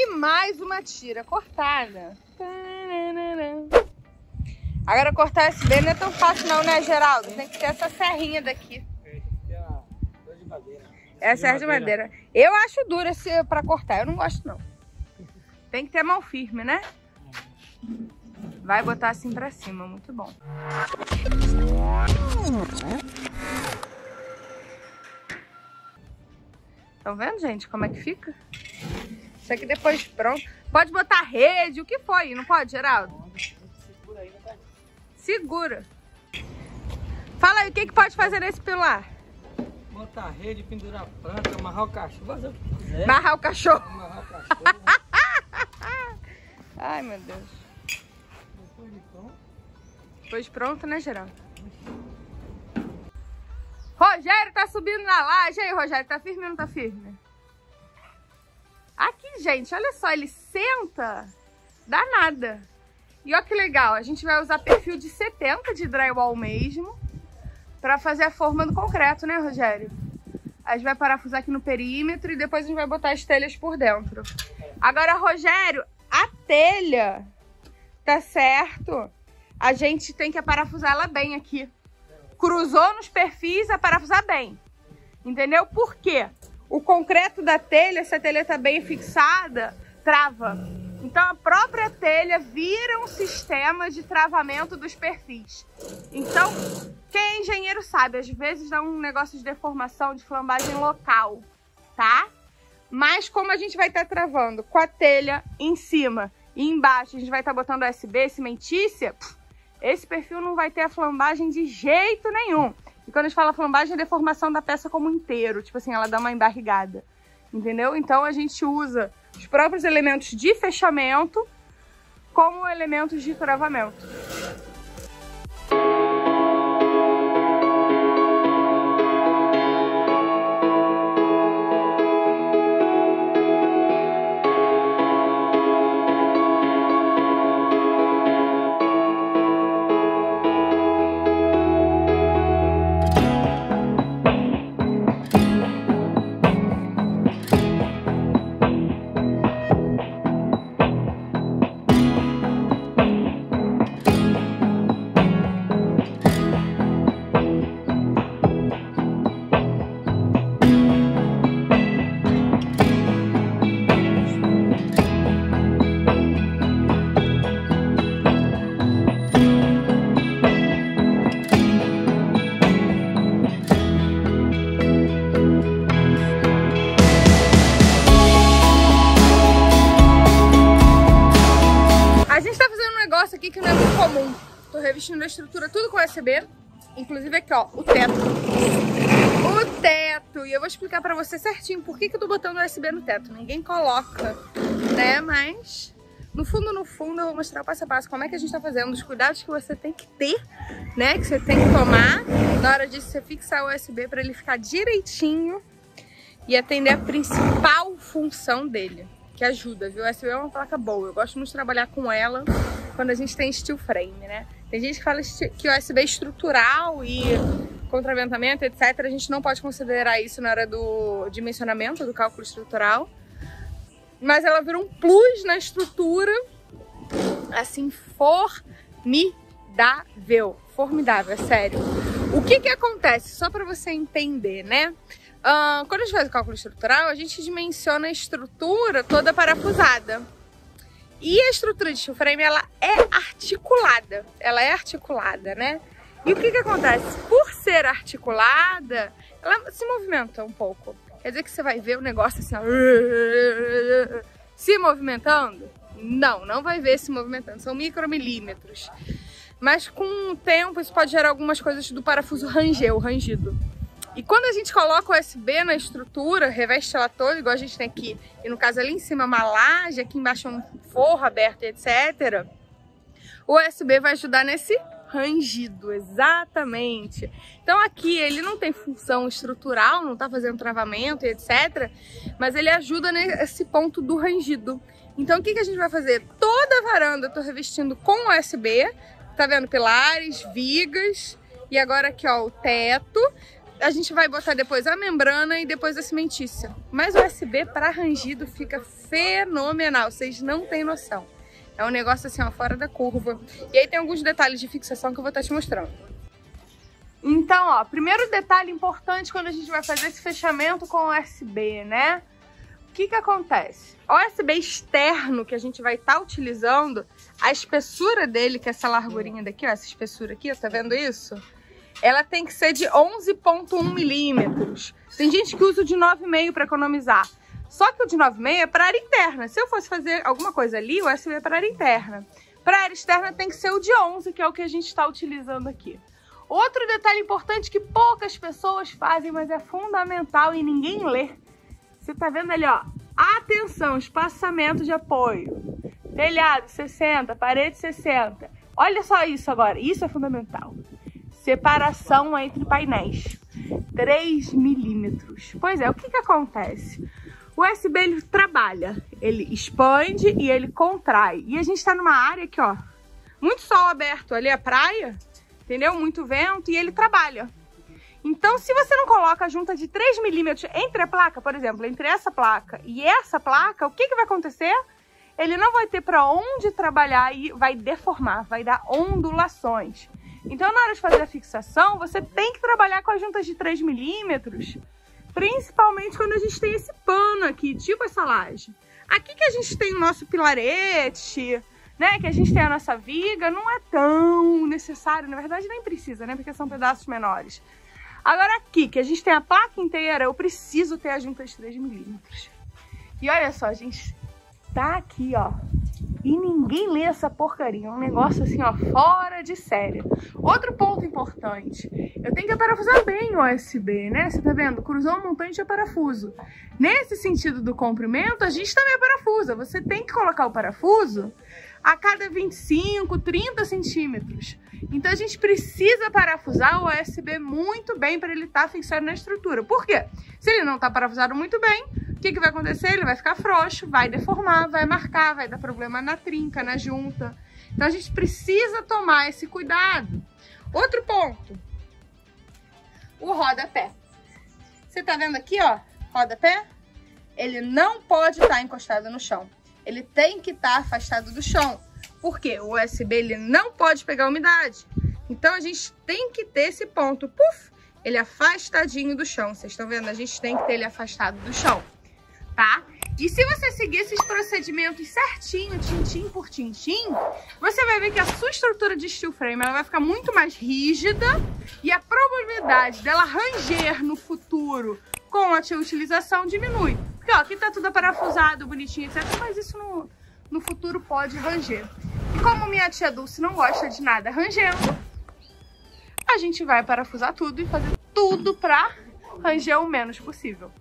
E mais uma tira cortada. Agora cortar USB não é tão fácil não, né, Geraldo? Tem que ter essa serrinha daqui. É a serra de madeira. Eu acho dura pra cortar, eu não gosto não. Tem que ter mão firme, né? Vai botar assim pra cima, muito bom. Estão vendo, gente, como é que fica? Isso aqui depois pronto. Pode botar rede, o que foi? Não pode, Geraldo? Segura aí, tá? Segura. Fala aí, o que que pode fazer nesse pilar? Botar rede, pendurar planta, amarrar o cachorro, fazer o que quiser. Amarrar o cachorro. Amarrar o cachorro. Ai, meu Deus. Depois de pronto. Depois pronto, né, Geraldo? Rogério tá subindo na laje. Aí, Rogério, tá firme ou não tá firme? Aqui, gente, olha só, ele senta danada. E olha que legal, a gente vai usar perfil de 70 de drywall mesmo pra fazer a forma do concreto, né, Rogério? A gente vai parafusar aqui no perímetro e depois a gente vai botar as telhas por dentro. Agora, Rogério, a telha, tá certo? A gente tem que parafusar ela bem aqui. Cruzou nos perfis, a parafusar bem. Entendeu? Por quê? O concreto da telha, se a telha tá bem fixada, trava. Então a própria telha vira um sistema de travamento dos perfis. Então, quem é engenheiro sabe, às vezes dá um negócio de deformação, de flambagem local, tá? Mas como a gente vai estar travando com a telha em cima e embaixo, a gente vai estar botando USB cimentícia, esse perfil não vai ter a flambagem de jeito nenhum. E quando a gente fala flambagem, é deformação da peça como inteiro. Tipo assim, ela dá uma embarrigada. Entendeu? Então a gente usa os próprios elementos de fechamento como elementos de travamento. Aqui que não é muito comum. Tô revestindo a estrutura tudo com USB, inclusive aqui, ó, o teto. O teto. E eu vou explicar pra você certinho por que eu tô botando USB no teto. Ninguém coloca, né? Mas no fundo eu vou mostrar passo a passo como é que a gente tá fazendo, os cuidados que você tem que ter, né? Que você tem que tomar na hora de você fixar o USB pra ele ficar direitinho e atender a principal função dele, que ajuda, viu? O USB é uma placa boa, eu gosto muito de trabalhar com ela quando a gente tem steel frame, né? Tem gente que fala que o USB é estrutural e contraventamento, etc. A gente não pode considerar isso na hora do dimensionamento, do cálculo estrutural. Mas ela vira um plus na estrutura, assim, formidável. Formidável, é sério. O que que acontece? Só para você entender, né? Quando a gente faz o cálculo estrutural, a gente dimensiona a estrutura toda parafusada. E a estrutura de steel frame, ela é articulada. Ela é articulada, né? E o que que acontece? Por ser articulada, ela se movimenta um pouco. Quer dizer que você vai ver o negócio assim, ó, se movimentando? Não, não vai ver se movimentando. São micromilímetros. Mas com o tempo, isso pode gerar algumas coisas do parafuso ranger, o rangido. E quando a gente coloca o USB na estrutura, reveste ela toda, igual a gente tem aqui, e no caso ali em cima uma laje, aqui embaixo um forro aberto, etc. O USB vai ajudar nesse rangido, exatamente. Então aqui ele não tem função estrutural, não tá fazendo travamento, etc. Mas ele ajuda nesse ponto do rangido. Então o que que a gente vai fazer? Toda a varanda eu tô revestindo com USB, tá vendo? Pilares, vigas, e agora aqui ó, o teto. a gente vai botar depois a membrana e depois a cimentícia. Mas o USB para rangido fica fenomenal, vocês não têm noção. É um negócio assim, ó, fora da curva. E aí tem alguns detalhes de fixação que eu vou estar te mostrando. Então, ó, primeiro detalhe importante quando a gente vai fazer esse fechamento com o USB, né? O que acontece? O USB externo que a gente vai estar utilizando, a espessura dele, que é essa largurinha daqui, ó, essa espessura aqui, ó, tá vendo isso? Ela tem que ser de 11,1 milímetros. Tem gente que usa o de 9,5 para economizar. Só que o de 9,5 é para área interna. Se eu fosse fazer alguma coisa ali, o USB é para área interna. Para área externa tem que ser o de 11, que é o que a gente está utilizando aqui. Outro detalhe importante que poucas pessoas fazem, mas é fundamental e ninguém lê. Você tá vendo ali, ó, atenção, espaçamento de apoio, telhado 60, parede 60. Olha só isso agora, isso é fundamental. Separação entre painéis, 3 milímetros. Pois é, o que acontece? O USB, ele trabalha, ele expande e ele contrai. E a gente tá numa área aqui, ó, muito sol aberto, ali é praia, entendeu? Muito vento e ele trabalha. Então, se você não coloca a junta de 3 milímetros entre a placa, por exemplo, entre essa placa e essa placa, o que vai acontecer? Ele não vai ter para onde trabalhar e vai deformar, vai dar ondulações. Então, na hora de fazer a fixação, você tem que trabalhar com as juntas de 3 milímetros, principalmente quando a gente tem esse pano aqui, tipo essa laje. Aqui que a gente tem o nosso pilarete, né, que a gente tem a nossa viga, não é tão necessário, na verdade nem precisa, né, porque são pedaços menores. Agora aqui, que a gente tem a placa inteira, eu preciso ter a junta de 3 milímetros. E olha só, gente, tá aqui, ó, e ninguém lê essa porcaria, é um negócio assim, ó, fora de série. Outro ponto importante, eu tenho que parafusar bem o USB, né, você tá vendo? Cruzou um montante é parafuso. Nesse sentido do comprimento, a gente também parafusa, você tem que colocar o parafuso a cada 25, 30 centímetros. Então a gente precisa parafusar o USB muito bem para ele estar fixado na estrutura. Por quê? Se ele não está parafusado muito bem, o que vai acontecer? Ele vai ficar frouxo, vai deformar, vai marcar, vai dar problema na trinca, na junta. Então a gente precisa tomar esse cuidado. Outro ponto, o rodapé. Você tá vendo aqui, ó, rodapé? Ele não pode estar encostado no chão. Ele tem que estar afastado do chão. Por quê? O USB ele não pode pegar umidade. Então a gente tem que ter esse ponto, puf, ele afastadinho do chão. Vocês estão vendo? A gente tem que ter ele afastado do chão, tá? E se você seguir esses procedimentos certinho, tintim por tintim, você vai ver que a sua estrutura de steel frame ela vai ficar muito mais rígida e a probabilidade dela ranger no futuro com a sua utilização diminui. Porque ó, aqui tá tudo parafusado, bonitinho, etc. Mas isso no futuro pode ranger. E como minha tia Dulce não gosta de nada rangendo, a gente vai parafusar tudo e fazer tudo pra ranger o menos possível.